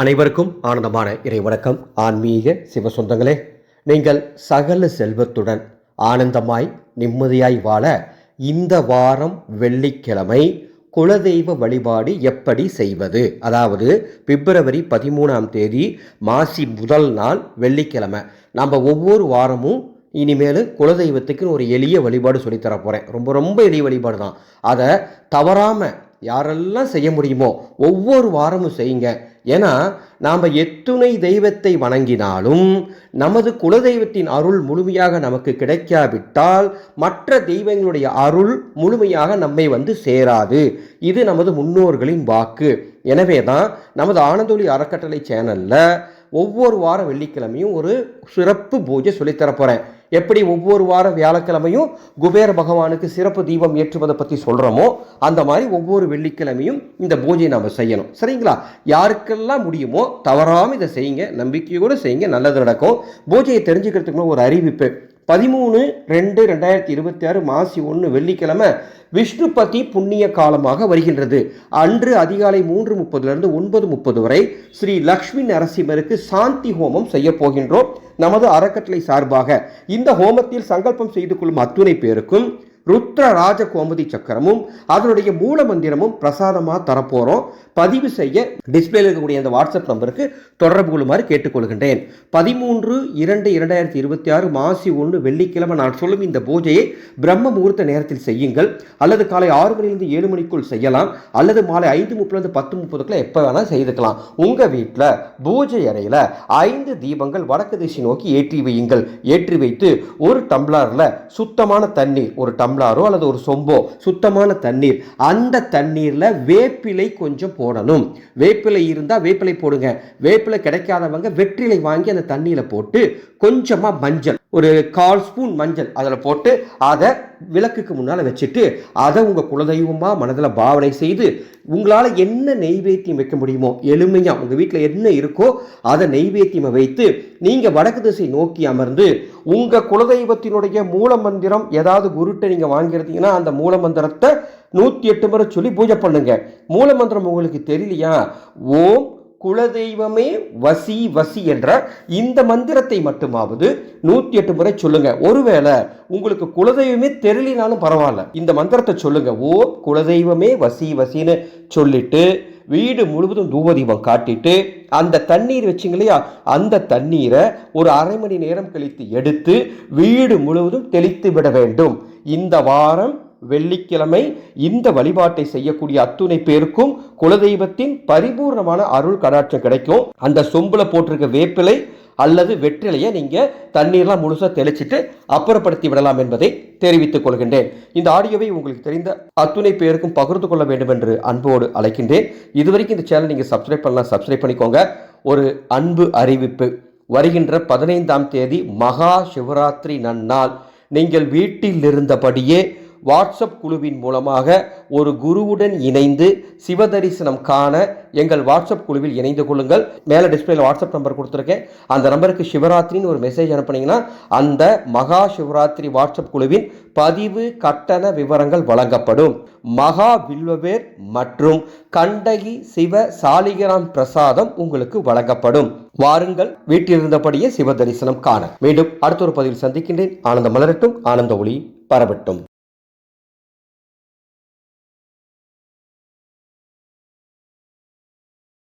அனைவருக்கும் ஆனந்தமான இறைவணக்கம். ஆன்மீக சிவ சொந்தங்களே, நீங்கள் சகல செல்வத்துடன் ஆனந்தமாய் நிம்மதியாய் வாழ இந்த வாரம் வெள்ளிக்கிழமை குலதெய்வ வழிபாடு எப்படி செய்வது, அதாவது பிப்ரவரி 13 மாசி முதல் நாள் வெள்ளிக்கிழமை. நம்ம ஒவ்வொரு வாரமும் இனிமேல் குலதெய்வத்துக்கு ஒரு எளிய வழிபாடு சொல்லித்தர போகிறேன். ரொம்ப ரொம்ப எளிய வழிபாடு தான். அதை தவறாமல் யாரெல்லாம் செய்ய முடியுமோ ஒவ்வொரு வாரமும் செய்யுங்க. ஏன்னா நாம் எத்துணை தெய்வத்தை வணங்கினாலும் நமது குலதெய்வத்தின் அருள் முழுமையாக நமக்கு கிடைக்காவிட்டால் மற்ற தெய்வங்களுடைய அருள் முழுமையாக நம்மை சேராது. இது நமது முன்னோர்களின் வாக்கு. எனவே தான் நமது ஆனந்தொளி அறக்கட்டளை சேனலில் ஒவ்வொரு வாரம் வெள்ளிக்கிழமையும் ஒரு சிறப்பு பூஜை சொல்லித்தரப்போகிறேன். எப்படி ஒவ்வொரு வாரம் வியாழக்கிழமையும் குபேர பகவானுக்கு சிறப்பு தீபம் ஏற்றுவதை பற்றி சொல்கிறோமோ அந்த மாதிரி ஒவ்வொரு வெள்ளிக்கிழமையும் இந்த பூஜையை நம்ம செய்யணும். சரிங்களா? யாருக்கெல்லாம் முடியுமோ தவறாமல் இதை செய்யுங்க, நம்பிக்கையோடு செய்யுங்க, நல்லது நடக்கும். பூஜையை தெரிஞ்சுக்கிறதுக்கு ஒரு அறிவிப்பு. 13/2/2026 மாசி 1 வெள்ளிக்கிழமை விஷ்ணுபதி புண்ணிய காலமாக வருகின்றது. அன்று அதிகாலை 3:30 9:30 வரை ஸ்ரீ லக்ஷ்மி நரசிம்மருக்கு சாந்தி ஹோமம் செய்ய போகின்றோம். நமது அறக்கட்டளை சார்பாக இந்த ஹோமத்தில் சங்கல்பம் செய்து கொள்ளும் அத்துணை பேருக்கும் ருத்ர ராஜ கோமதி சக்கரமும் அதனுடைய மூல மந்திரமும் பிரசாதமாக தரப்போகிறோம். பதிவு செய்ய டிஸ்பிளேல இருக்கக்கூடிய அந்த வாட்ஸ்அப் நம்பருக்கு தொடர்பு கொள்ளுமாறு கேட்டுக்கொள்கின்றேன். 13/2/2026 மாசி 1 வெள்ளிக்கிழமை நான் சொல்லும் இந்த பூஜையை பிரம்ம முகூர்த்த நேரத்தில் செய்யுங்கள். அல்லது காலை 6 மணிலிருந்து 7 மணிக்குள் செய்யலாம், அல்லது மாலை 5:30 10:30 எப்போ வேணால் செய்துக்கலாம். உங்கள் வீட்டில் பூஜை அறையில் 5 தீபங்கள் வடக்கு திசை நோக்கி ஏற்றி வையுங்கள். ஏற்றி வைத்து ஒரு டம்ளரில் சுத்தமான தண்ணீர், ஒரு டம்ளரோ அல்லது ஒரு சொம்போ சுத்தமான தண்ணீர், அந்த தண்ணீர்ல வேப்பிலை கொஞ்சம் போடணும். வேப்பிலை இருந்தா வேப்பிலை போடுங்க. வேப்பிலை கிடைக்காதவங்க வெற்றிலை வாங்கி அந்த தண்ணீரை போட்டு கொஞ்சமா மஞ்சள், ஒரு 1/4 ஸ்பூன் மஞ்சள் அதில் போட்டு அதை விளக்குக்கு முன்னால் வச்சுட்டு அதை உங்கள் குலதெய்வமாக மனதில் பாவனை செய்து உங்களால் என்ன நெய்வேத்தியம் வைக்க முடியுமோ எளிமையாக உங்கள் வீட்டில் என்ன இருக்கோ அதை நெய்வேத்தியம் வைத்து நீங்கள் வடக்கு திசை நோக்கி அமர்ந்து உங்கள் குலதெய்வத்தினுடைய மூல மந்திரம் ஏதாவது குருட்டை நீங்கள் வாங்கியிருந்தீங்கன்னா அந்த மூல மந்திரத்தை 108 முறை சொல்லி பூஜை பண்ணுங்க. மூல மந்திரம் உங்களுக்கு தெரியலையா, ஓம் குலதெய்வமே வசி வசி என்ற இந்த மந்திரத்தை மட்டுமாவது 108 முறை சொல்லுங்க. ஒருவேளை உங்களுக்கு குலதெய்வமே தெரியலினாலும் பரவாயில்ல, இந்த மந்திரத்தை சொல்லுங்க. ஓம் குலதெய்வமே வசி வசின்னு சொல்லிட்டு வீடு முழுவதும் தூபதீபம் காட்டிட்டு அந்த தண்ணீர் வச்சிங்க இல்லையா, அந்த தண்ணீரை ஒரு அரை மணி நேரம் கழித்து எடுத்து வீடு முழுவதும் தெளித்து விட வேண்டும். இந்த வாரம் வெள்ளிக்கிழமை இந்த வழிபாட்டை செய்யக்கூடிய அத்துணை பேருக்கும் குலதெய்வத்தின் பரிபூர்ணமான அருள் கடாட்சம் கிடைக்கும். அந்த சொம்புல போட்டிருக்க வேப்பிலை அல்லது வெற்றிலையை நீங்க தண்ணீர்லாம் முழுசா தெளிச்சிட்டு அப்புறப்படுத்தி விடலாம் என்பதை தெரிவித்துக் கொள்கின்றேன். இந்த ஆடியோவை உங்களுக்கு தெரிந்த அத்துணை பேருக்கும் பகிர்ந்து கொள்ள வேண்டும் என்று அன்போடு அழைக்கின்றேன். இதுவரைக்கும் இந்த சேனல் நீங்க சப்ஸ்கிரைப் பண்ணலாம், சப்ஸ்கிரைப் பண்ணிக்கோங்க. ஒரு அன்பு அறிவிப்பு. வருகின்ற 15 மகா சிவராத்திரி நன்னாள் நீங்கள் வீட்டில் இருந்தபடியே வாட்ஸ்அப் குழுவின் மூலமாக ஒரு குருவுடன் இணைந்து சிவ தரிசனம் காண எங்கள் வாட்ஸ்அப் குழுவில் இணைந்து கொள்ளுங்கள். மேலே டிஸ்பிளேல வாட்ஸ்அப் நம்பர் கொடுத்துருக்கேன். அந்த நம்பருக்கு சிவராத்திரின்னு ஒரு மெசேஜ் அனுப்புனீங்கன்னா அந்த மகா சிவராத்திரி வாட்ஸ்அப் குழுவின் பதிவு கட்டண விவரங்கள் வழங்கப்படும். மகா வில்வவேர் மற்றும் கண்டகி சிவ சாலிகிராம் பிரசாதம் உங்களுக்கு வழங்கப்படும். வாருங்கள், வீட்டிலிருந்தபடியே சிவ தரிசனம் காண. மீண்டும் அடுத்த ஒரு பதிவில் சந்திக்கின்றேன். ஆனந்த மலரட்டும், ஆனந்த ஒளி பரவட்டும்.